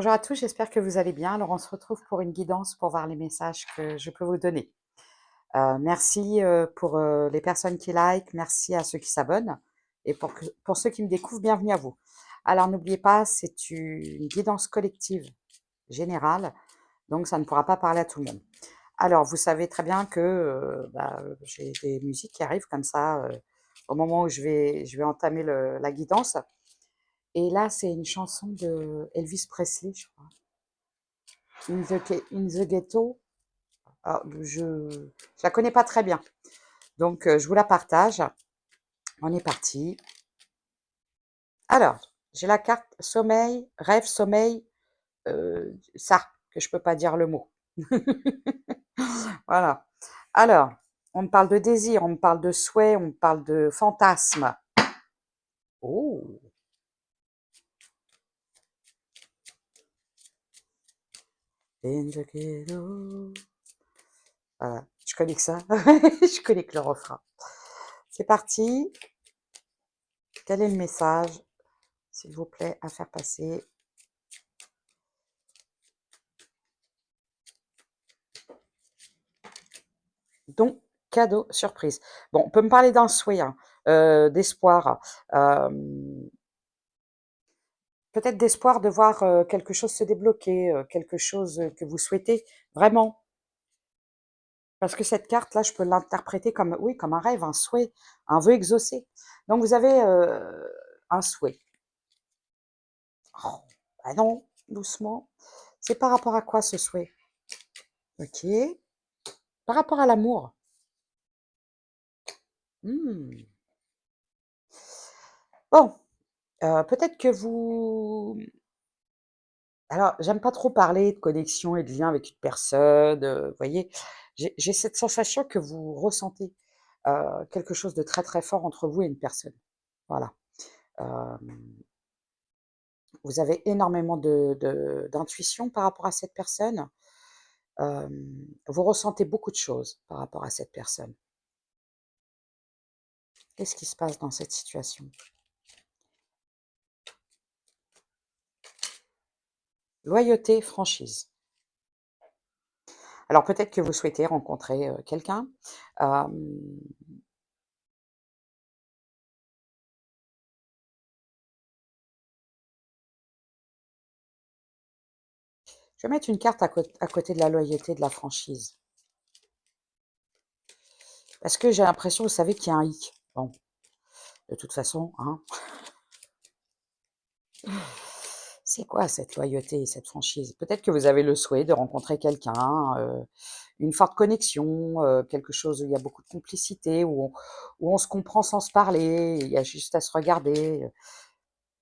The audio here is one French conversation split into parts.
Bonjour à tous, j'espère que vous allez bien. Alors, on se retrouve pour une guidance pour voir les messages que je peux vous donner. Merci pour les personnes qui like, merci à ceux qui s'abonnent et pour ceux qui me découvrent, bienvenue à vous. Alors, n'oubliez pas, c'est une guidance collective générale, donc ça ne pourra pas parler à tout le monde. Alors, vous savez très bien que j'ai des musiques qui arrivent comme ça au moment où je vais entamer la guidance. Et là, c'est une chanson de Elvis Presley, je crois. In the Ghetto. Ah, je la connais pas très bien. Donc, je vous la partage. On est parti. Alors, j'ai la carte sommeil, rêve, sommeil, ça, que je peux pas dire le mot. Voilà. Alors, on me parle de désir, on me parle de souhait, on me parle de fantasme. Oh, in the ghetto. Voilà, je connais que ça. Je connais que le refrain. C'est parti. Quel est le message, s'il vous plaît, à faire passer? Don, cadeau, surprise. Bon, on peut me parler d'un souhait, hein, d'espoir, peut-être d'espoir de voir quelque chose se débloquer, quelque chose que vous souhaitez vraiment. Parce que cette carte-là, je peux l'interpréter comme, oui, comme un rêve, un souhait, un vœu exaucé. Donc vous avez un souhait. Oh, bah non, doucement. C'est par rapport à quoi ce souhait? Ok. Par rapport à l'amour. Hmm. Bon, peut-être que vous... Alors, j'aime pas trop parler de connexion et de lien avec une personne, vous voyez? J'ai cette sensation que vous ressentez, quelque chose de très, très fort entre vous et une personne. Voilà. Hem, vous avez énormément d'intuition par rapport à cette personne. Vous ressentez beaucoup de choses par rapport à cette personne. Qu'est-ce qui se passe dans cette situation? Loyauté, franchise. Alors peut-être que vous souhaitez rencontrer, quelqu'un, hem je vais mettre une carte à côté de la loyauté, de la franchise. Parce que j'ai l'impression, vous savez, qu'il y a un hic. Bon, de toute façon, hein, c'est quoi cette loyauté et cette franchise? Peut-être que vous avez le souhait de rencontrer quelqu'un, une forte connexion, quelque chose où il y a beaucoup de complicité, où on se comprend sans se parler, il y a juste à se regarder,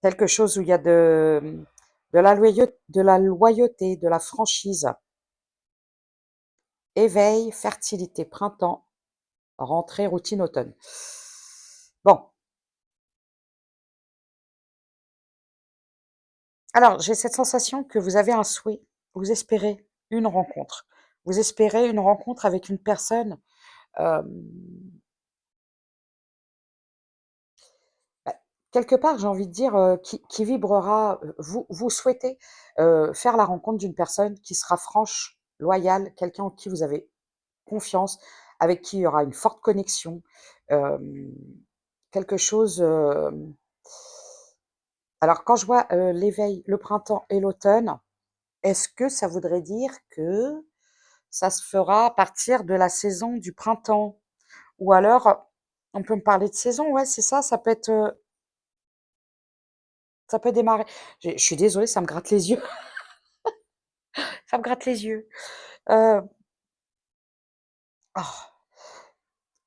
quelque chose où il y a de la loyauté, de la franchise. Éveil, fertilité, printemps, rentrée, routine, automne. Bon, alors j'ai cette sensation que vous avez un souhait, vous espérez une rencontre. Vous espérez une rencontre avec une personne, hem, bah, quelque part, j'ai envie de dire, qui vibrera, vous souhaitez, faire la rencontre d'une personne qui sera franche, loyale, quelqu'un en qui vous avez confiance, avec qui il y aura une forte connexion, hem, quelque chose, alors quand je vois, l'éveil, le printemps et l'automne, est-ce que ça voudrait dire que ça se fera à partir de la saison du printemps? Ou alors, on peut me parler de saison, ouais, c'est ça, ça peut démarrer. Je suis désolée, ça me gratte les yeux, ça me gratte les yeux. Heu, oh,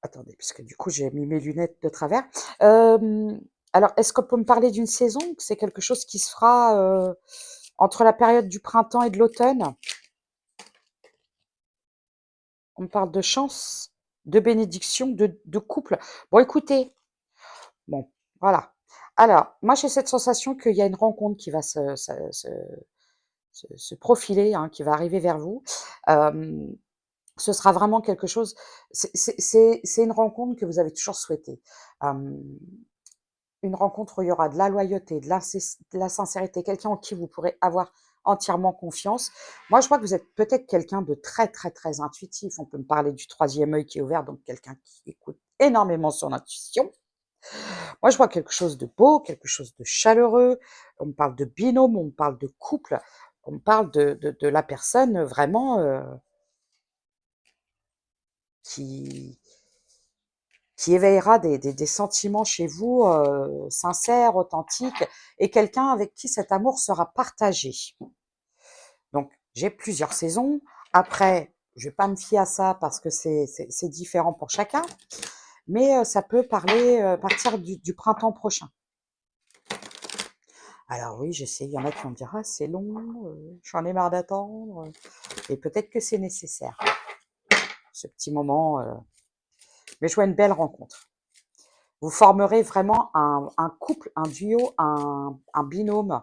attendez, parce que du coup, j'ai mis mes lunettes de travers. Hem, alors, est-ce qu'on peut me parler d'une saison? Que c'est quelque chose qui se fera, entre la période du printemps et de l'automne? On me parle de chance, de bénédiction, de couple. Bon, écoutez, bon, voilà. Alors, moi, j'ai cette sensation qu'il y a une rencontre qui va se profiler, hein, qui va arriver vers vous. Hem, ce sera vraiment quelque chose, c'est une rencontre que vous avez toujours souhaitée. Hem, une rencontre où il y aura de la loyauté, de la sincérité, quelqu'un en qui vous pourrez avoir entièrement confiance. Moi, je vois que vous êtes peut-être quelqu'un de très, très, très intuitif. On peut me parler du troisième œil qui est ouvert, donc quelqu'un qui écoute énormément son intuition. Moi, je vois quelque chose de beau, quelque chose de chaleureux. On me parle de binôme, on me parle de couple, on me parle de la personne vraiment qui, qui éveillera des sentiments chez vous sincères, authentiques, et quelqu'un avec qui cet amour sera partagé. Donc, j'ai plusieurs saisons. Après, je vais pas me fier à ça parce que c'est différent pour chacun, mais ça peut parler partir du printemps prochain. Alors oui, je sais, il y en a qui vont me dire: «Ah, c'est long, j'en ai marre d'attendre», et peut-être que c'est nécessaire, ce petit moment, mais je vois une belle rencontre. Vous formerez vraiment un couple, un duo, un binôme.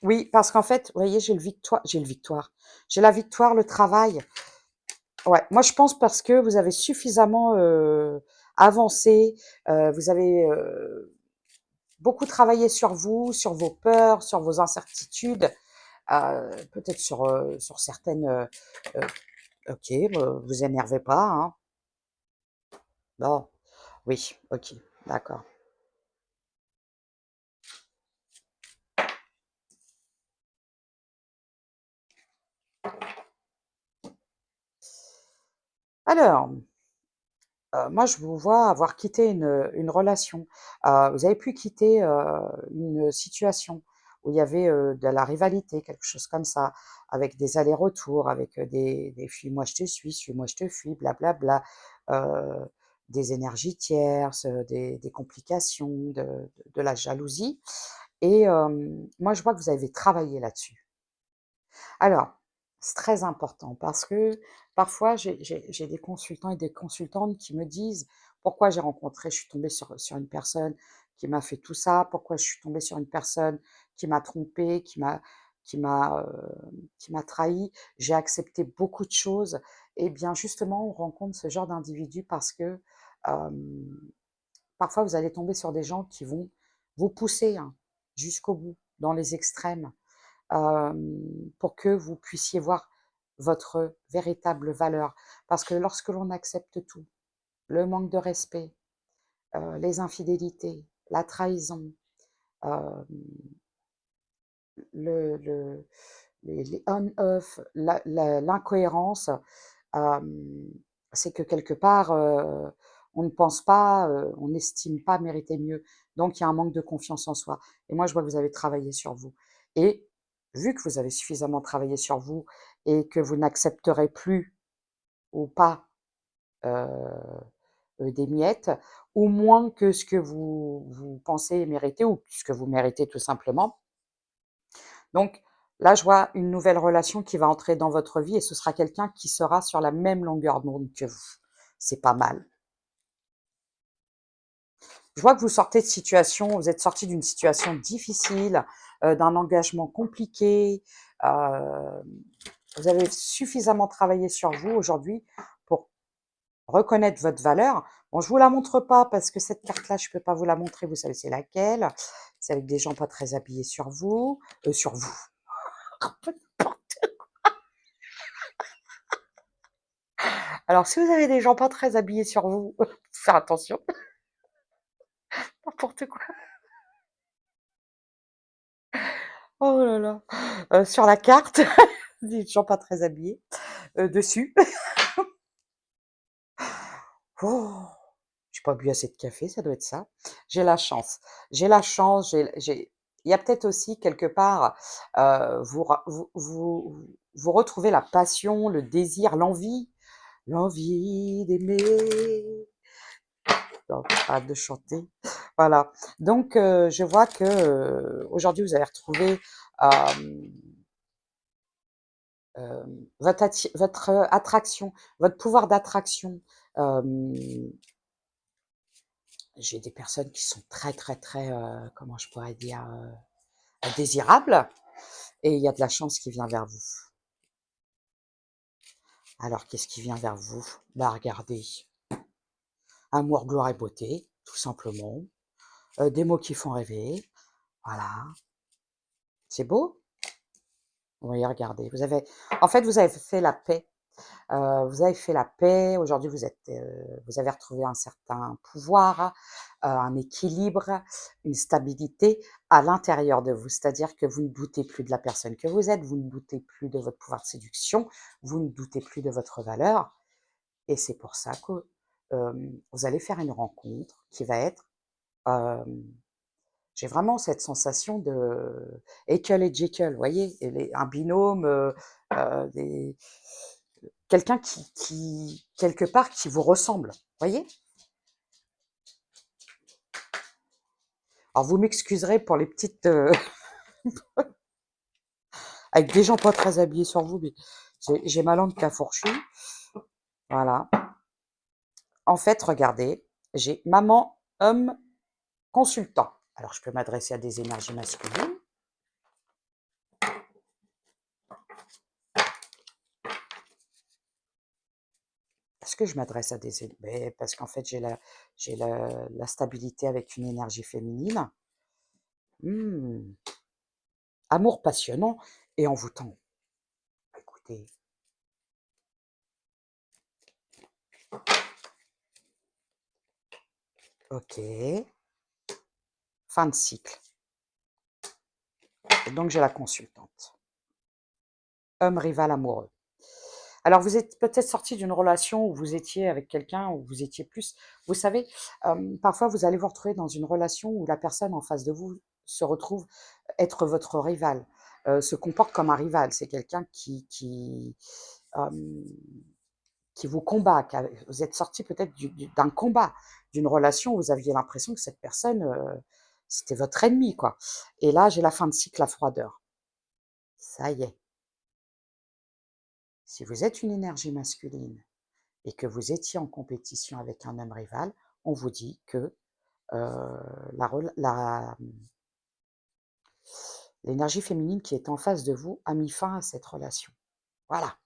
Oui, parce qu'en fait, vous voyez, j'ai la victoire, le travail. Ouais, moi je pense parce que vous avez suffisamment, avancé, vous avez, beaucoup travaillé sur vous, sur vos peurs, sur vos incertitudes, peut-être sur certaines, OK, vous énervez pas, hein? Non. Oui, OK, d'accord. Alors, moi, je vous vois avoir quitté une relation. Vous avez pu quitter, une situation où il y avait, de la rivalité, quelque chose comme ça, avec des allers-retours, avec, des «fuis-moi je te suis-moi je te fuis», blablabla, des énergies tierces, des complications, de la jalousie, et moi, je vois que vous avez travaillé là-dessus. Alors, c'est très important parce que parfois j'ai des consultants et des consultantes qui me disent: «Pourquoi je suis tombée sur une personne qui m'a fait tout ça? Pourquoi je suis tombée sur une personne qui m'a trompée, qui m'a, qui m'a trahie? J'ai accepté beaucoup de choses», et bien justement, on rencontre ce genre d'individus parce que, hem, parfois vous allez tomber sur des gens qui vont vous pousser, hein, jusqu'au bout, dans les extrêmes, pour que vous puissiez voir votre véritable valeur. Parce que lorsque l'on accepte tout, le manque de respect, les infidélités, la trahison, hem, le les on-off, l'incohérence, hem, c'est que quelque part, on ne pense pas, on n'estime pas mériter mieux. Donc il y a un manque de confiance en soi, et moi je vois que vous avez travaillé sur vous, et vu que vous avez suffisamment travaillé sur vous et que vous n'accepterez plus ou pas, heu des miettes, ou moins que ce que vous pensez mériter, ou ce que vous méritez tout simplement. Donc là, je vois une nouvelle relation qui va entrer dans votre vie, et ce sera quelqu'un qui sera sur la même longueur d'onde que vous. C'est pas mal. Je vois que vous êtes sorti d'une situation difficile, d'un engagement compliqué. Hem, vous avez suffisamment travaillé sur vous aujourd'hui pour reconnaître votre valeur. Bon, je vous la montre pas parce que cette carte-là, je peux pas vous la montrer. Vous savez c'est laquelle? C'est avec des gens pas très habillés sur vous. Alors, si vous avez des gens pas très habillés sur vous, faire attention, n'importe quoi. Oh là là, sur la carte, des gens pas très habillés, dessus. Oh! J'ai pas bu assez de café, ça doit être ça. J'ai la chance. J'ai la chance, j'ai il y a peut-être aussi quelque part, vous retrouvez la passion, le désir, l'envie d'aimer. Non, arrête de chanter. Voilà. Donc je vois que, aujourd'hui vous avez retrouvé, hem, votre attraction, votre pouvoir d'attraction. Hem, j'ai des personnes qui sont très, très, très, comment je pourrais dire? Désirables, et il y a de la chance qui vient vers vous. Alors qu'est-ce qui vient vers vous? Bah, regardez, amour, gloire et beauté, tout simplement, des mots qui font rêver, voilà. C'est beau? Oui, regardez, en fait, vous avez fait la paix. Vous avez fait la paix. Aujourd'hui, vous avez retrouvé un certain pouvoir, un équilibre, une stabilité à l'intérieur de vous. C'est-à-dire que vous ne doutez plus de la personne que vous êtes, vous ne doutez plus de votre pouvoir de séduction, vous ne doutez plus de votre valeur. Et c'est pour ça que vous allez faire une rencontre qui va être, hem, j'ai vraiment cette sensation de Ekel et Jekyll, vous voyez? Un binôme, des quelqu'un qui quelque part, qui vous ressemble, vous voyez? Alors vous m'excuserez pour les petites, avec des gens pas très habillés sur vous, mais j'ai ma langue qui a fourchu. Voilà. En fait, regardez, j'ai maman, homme, consultant. Alors je peux m'adresser à des énergies masculines. Est-ce que je m'adresse à des mais parce qu'en fait, j'ai la stabilité avec une énergie féminine. Mmh. Amour passionnant et envoûtant. Écoutez, OK, fin de cycle. Et donc j'ai la consultante. Homme rival amoureux. Alors vous êtes peut-être sorti d'une relation où vous étiez avec quelqu'un, où vous étiez plus, vous savez, parfois vous allez vous retrouver dans une relation où la personne en face de vous se retrouve être votre rival, se comporte comme un rival. C'est quelqu'un hem, qui vous combat, vous êtes sorti peut-être d'un combat, d'une relation où vous aviez l'impression que cette personne, c'était votre ennemi, quoi. Et là, j'ai la fin de cycle, la froideur. Ça y est, si vous êtes une énergie masculine et que vous étiez en compétition avec un homme rival, on vous dit que l'énergie féminine qui est en face de vous a mis fin à cette relation. Voilà,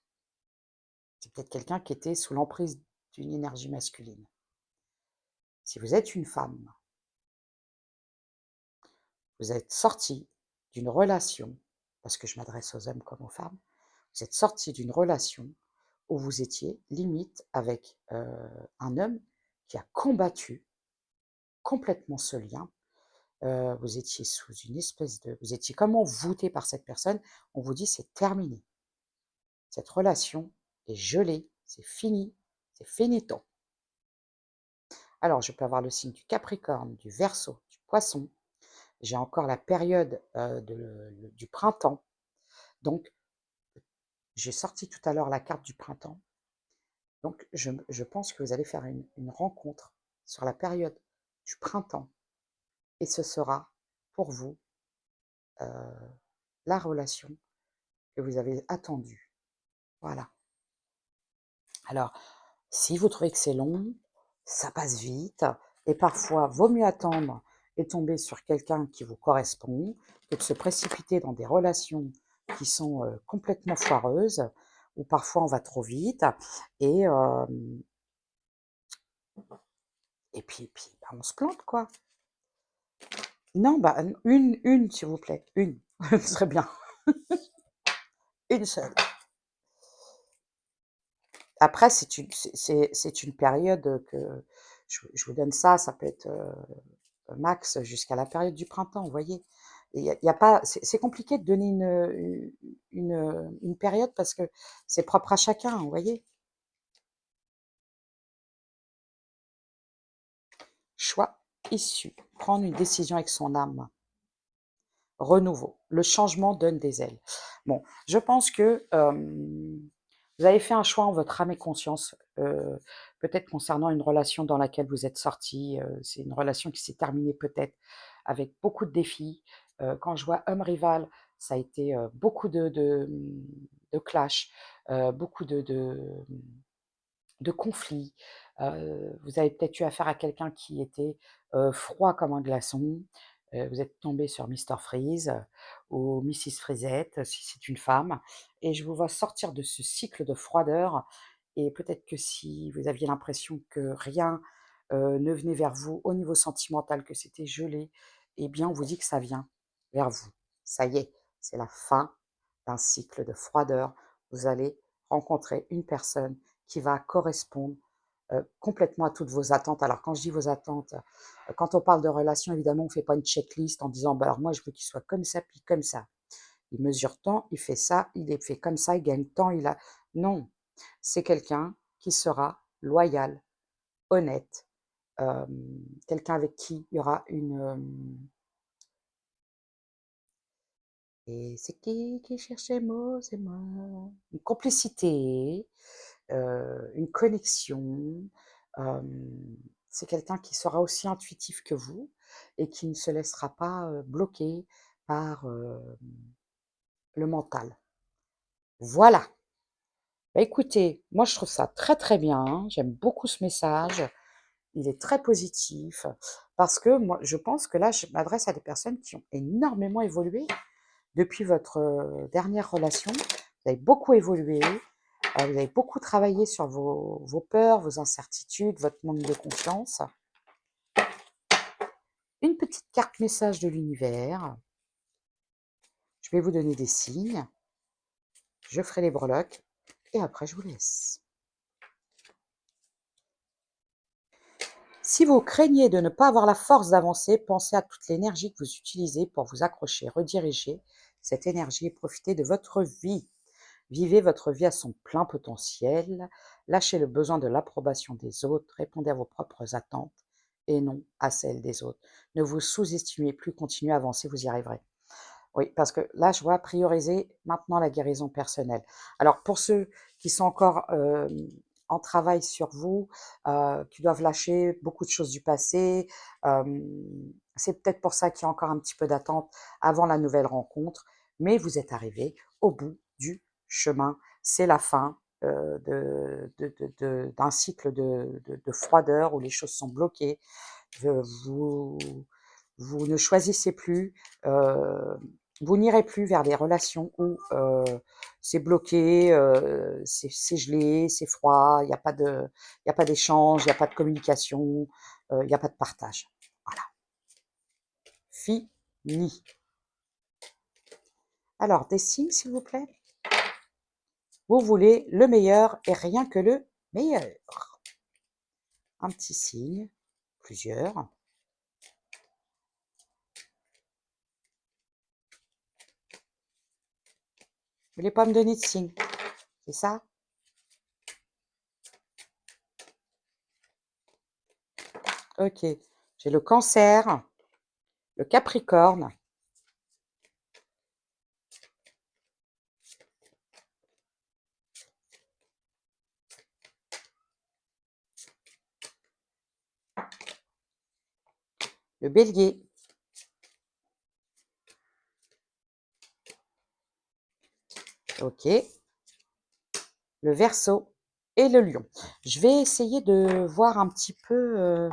c'est peut-être quelqu'un qui était sous l'emprise d'une énergie masculine. Si vous êtes une femme, vous êtes sorti d'une relation, parce que je m'adresse aux hommes comme aux femmes, vous êtes sorti d'une relation où vous étiez limite avec un homme qui a combattu complètement ce lien. Vous étiez sous une espèce de, vous étiez comme envoûté par cette personne. On vous dit: «C'est terminé. Cette relation est gelée, c'est fini, c'est finito». Alors je peux avoir le signe du Capricorne, du Verseau, du Poisson. J'ai encore la période, du printemps. Donc j'ai sorti tout à l'heure la carte du printemps. Donc je pense que vous allez faire une rencontre sur la période du printemps et ce sera pour vous, heu, la relation que vous avez attendue. Voilà. Alors, si vous trouvez que c'est long, ça passe vite et parfois vaut mieux attendre et tomber sur quelqu'un qui vous correspond que de se précipiter dans des relations qui sont, complètement foireuses, où parfois on va trop vite et puis, bah, on se plante, quoi. Non, bah, une s'il vous plaît, une, ce serait bien, une seule. Après c'est une période, que je vous donne ça, ça peut être, max jusqu'à la période du printemps, vous voyez? Et il y a pas, c'est compliqué de donner une période parce que c'est propre à chacun, vous voyez? Choix, issue, prendre une décision avec son âme, renouveau, le changement donne des ailes. Bon, je pense que, vous avez fait un choix en votre âme et conscience, peut-être concernant une relation dans laquelle vous êtes sortis, c'est une relation qui s'est terminée peut-être avec beaucoup de défis. Quand je vois homme rival, ça a été, beaucoup de clash, beaucoup de conflits. Vous avez peut-être eu affaire à quelqu'un qui était, froid comme un glaçon. Vous êtes tombé sur Mister Freeze, ou Mrs Freezette, si c'est une femme, et je vous vois sortir de ce cycle de froideur et peut-être que si vous aviez l'impression que rien, ne venait vers vous au niveau sentimental, que c'était gelé, eh bien on vous dit que ça vient vers vous. Ça y est, c'est la fin, d'un cycle de froideur, vous allez rencontrer une personne qui va correspondre complètement à toutes vos attentes. Alors quand je dis vos attentes, quand on parle de relation, évidemment, on ne fait pas une checklist en disant, bah, alors moi je veux qu'il soit comme ça, puis comme ça. Il mesure tant, il fait ça, il est fait comme ça, il gagne tant, il a... Non, c'est quelqu'un qui sera loyal, honnête, quelqu'un avec qui il y aura et c'est qui cherchait mots, c'est moi. Une complicité, une connexion. C'est quelqu'un qui sera aussi intuitif que vous et qui ne se laissera pas bloquer par le mental. Voilà. Bah, écoutez, moi je trouve ça très très bien. J'aime beaucoup ce message. Il est très positif parce que moi je pense que là je m'adresse à des personnes qui ont énormément évolué depuis votre dernière relation. Vous avez beaucoup évolué, vous avez beaucoup travaillé sur vos peurs, vos incertitudes, votre manque de confiance. Une petite carte message de l'univers. Je vais vous donner des signes. Je ferai les breloques et après je vous laisse. Si vous craignez de ne pas avoir la force d'avancer, pensez à toute l'énergie que vous utilisez pour vous accrocher, rediriger cette énergie et profiter de votre vie. Vivez votre vie à son plein potentiel, lâchez le besoin de l'approbation des autres, répondez à vos propres attentes et non à celles des autres. Ne vous sous-estimez plus, continuez à avancer, vous y arriverez. Oui, parce que là, je vois prioriser maintenant la guérison personnelle. Alors pour ceux qui sont encore en travail sur vous, qui doivent lâcher beaucoup de choses du passé, c'est peut-être pour ça qu'il y a encore un petit peu d'attente avant la nouvelle rencontre, mais vous êtes arrivé au bout du chemin. C'est la fin d'un cycle de froideur où les choses sont bloquées. Vous, vous ne choisissez plus, vous n'irez plus vers des relations où c'est bloqué, c'est gelé, c'est froid, il n'y a pas d'échange, il n'y a pas de communication, il n'y a pas de partage. Voilà, fini. Alors, des signes, s'il vous plaît. Vous voulez le meilleur et rien que le meilleur. Un petit signe, plusieurs. Vous voulez pas me donner de signe, c'est ça? Ok, j'ai le Cancer, le Capricorne, le Bélier, ok, le Verseau et le Lion. Je vais essayer de voir un petit peu...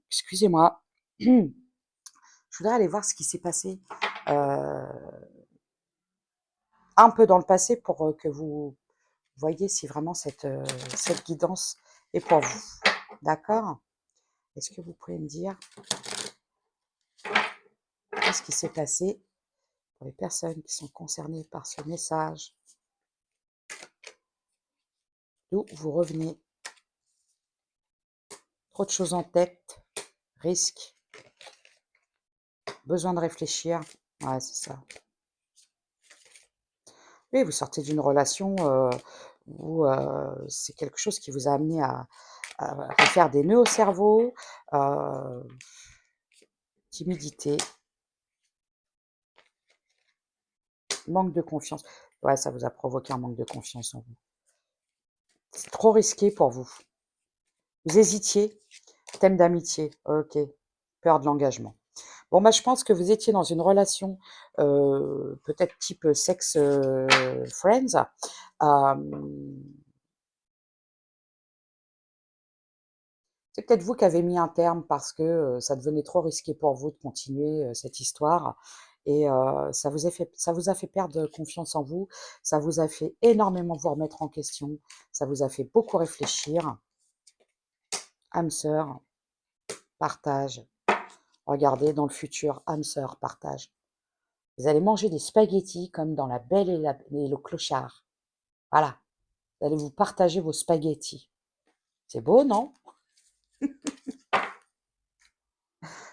Excusez-moi. Je voudrais aller voir ce qui s'est passé un peu dans le passé pour que vous voyez si vraiment cette guidance est pour vous. D'accord? Est-ce que vous pouvez me dire qu'est-ce qui s'est passé pour les personnes qui sont concernées par ce message? D'où vous revenez? Trop de choses en tête, risque, besoin de réfléchir. Ouais, c'est ça. Oui, vous sortez d'une relation où c'est quelque chose qui vous a amené à faire des nœuds au cerveau, timidité, manque de confiance. Ouais, ça vous a provoqué un manque de confiance en vous. C'est trop risqué pour vous. Vous hésitiez. Thème d'amitié. Ok. Peur de l'engagement. Bon, bah, je pense que vous étiez dans une relation peut-être type sex friends. C'est peut-être vous qui avez mis un terme parce que ça devenait trop risqué pour vous de continuer cette histoire. Et ça vous a fait perdre confiance en vous, ça vous a fait énormément vous remettre en question, ça vous a fait beaucoup réfléchir. Âme sœur, partage. Regardez dans le futur, âme sœur, partage. Vous allez manger des spaghettis comme dans La Belle et le Clochard. Voilà, vous allez vous partager vos spaghettis. C'est beau, non?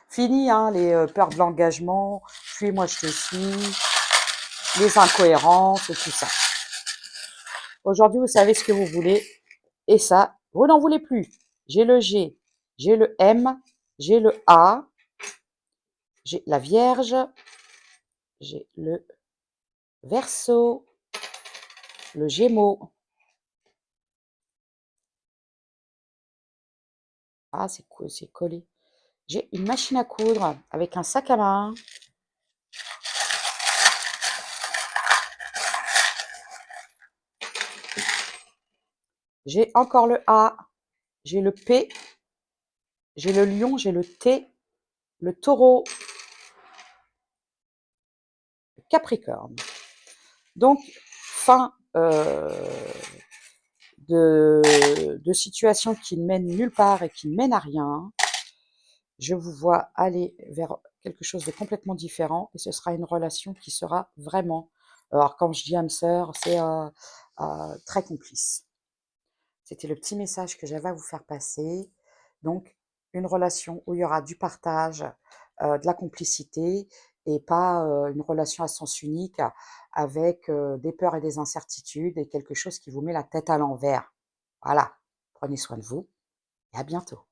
Fini, hein, les peurs de l'engagement, suis-moi, je te suis, les incohérences et tout ça. Aujourd'hui, vous savez ce que vous voulez, et ça, vous n'en voulez plus. J'ai le G, j'ai le M, j'ai le A, j'ai la Vierge, j'ai le Verseau, le Gémeaux. Ah, c'est cool, c'est collé. J'ai une machine à coudre avec un sac à main. J'ai encore le A, j'ai le P, j'ai le Lion, j'ai le T, le Taureau, le Capricorne. Donc, fin de situations qui ne mènent nulle part et qui ne mènent à rien. Je vous vois aller vers quelque chose de complètement différent et ce sera une relation qui sera vraiment, alors quand je dis âme sœur, c'est très complice. C'était le petit message que j'avais à vous faire passer. Donc, une relation où il y aura du partage, de la complicité et pas une relation à sens unique avec des peurs et des incertitudes et quelque chose qui vous met la tête à l'envers. Voilà, prenez soin de vous et à bientôt.